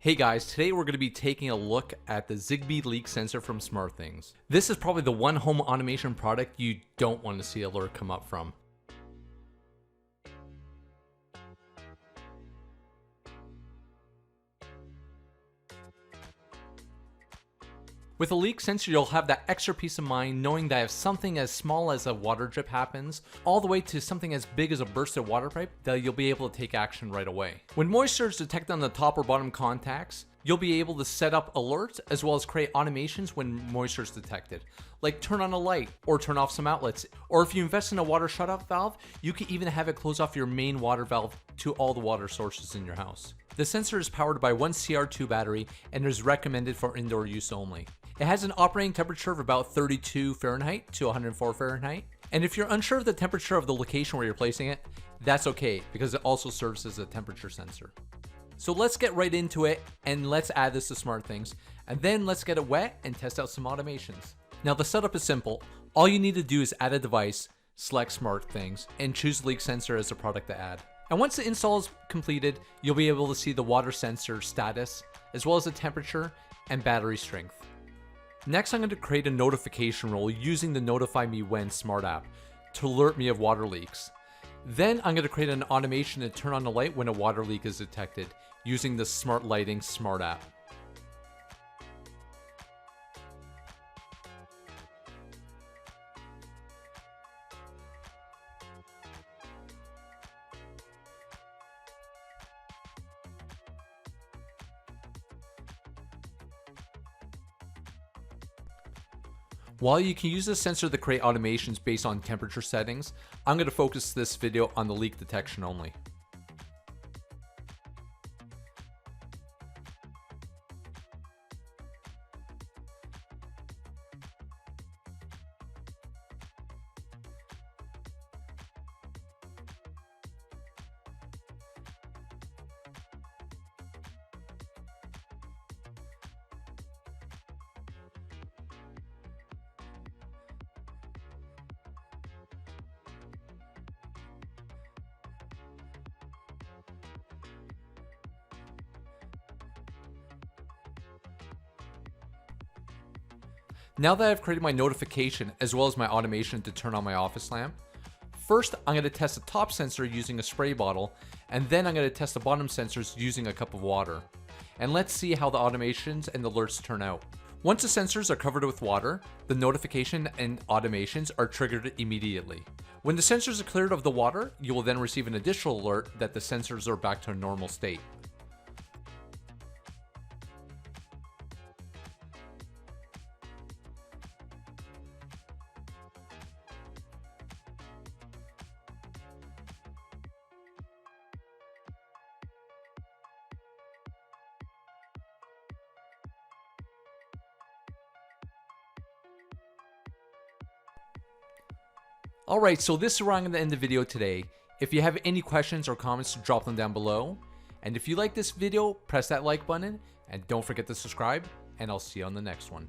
Hey guys, today we're going to be taking a look at the Zigbee leak sensor from SmartThings. This is probably the one home automation product you don't want to see alert come up from. With a leak sensor, you'll have that extra peace of mind knowing that if something as small as a water drip happens, all the way to something as big as a bursted water pipe, that you'll be able to take action right away. When moisture is detected on the top or bottom contacts, you'll be able to set up alerts as well as create automations when moisture is detected, like turn on a light or turn off some outlets. Or if you invest in a water shutoff valve, you can even have it close off your main water valve to all the water sources in your house. The sensor is powered by One Cr2 battery and is recommended for indoor use only. It has an operating temperature of about 32 Fahrenheit to 104 Fahrenheit. And if you're unsure of the temperature of the location where you're placing it, that's okay because it also serves as a temperature sensor. So let's get right into it and let's add this to SmartThings, and then let's get it wet and test out some automations. Now the setup is simple. All you need to do is add a device, select SmartThings, and choose leak sensor as a product to add. And once the install is completed, you'll be able to see the water sensor status, as well as the temperature and battery strength. Next, I'm going to create a notification role using the Notify Me When Smart app to alert me of water leaks. Then I'm going to create an automation to turn on the light when a water leak is detected using the Smart Lighting Smart app. While you can use this sensor to create automations based on temperature settings, I'm going to focus this video on the leak detection only. Now that I've created my notification as well as my automation to turn on my office lamp, first I'm going to test the top sensor using a spray bottle, and then I'm going to test the bottom sensors using a cup of water. And let's see how the automations and the alerts turn out. Once the sensors are covered with water, the notification and automations are triggered immediately. When the sensors are cleared of the water, you will then receive an additional alert that the sensors are back to a normal state. Alright, so this is where I'm going to end the video today. If you have any questions or comments, drop them down below. And if you like this video, press that like button and don't forget to subscribe, and I'll see you on the next one.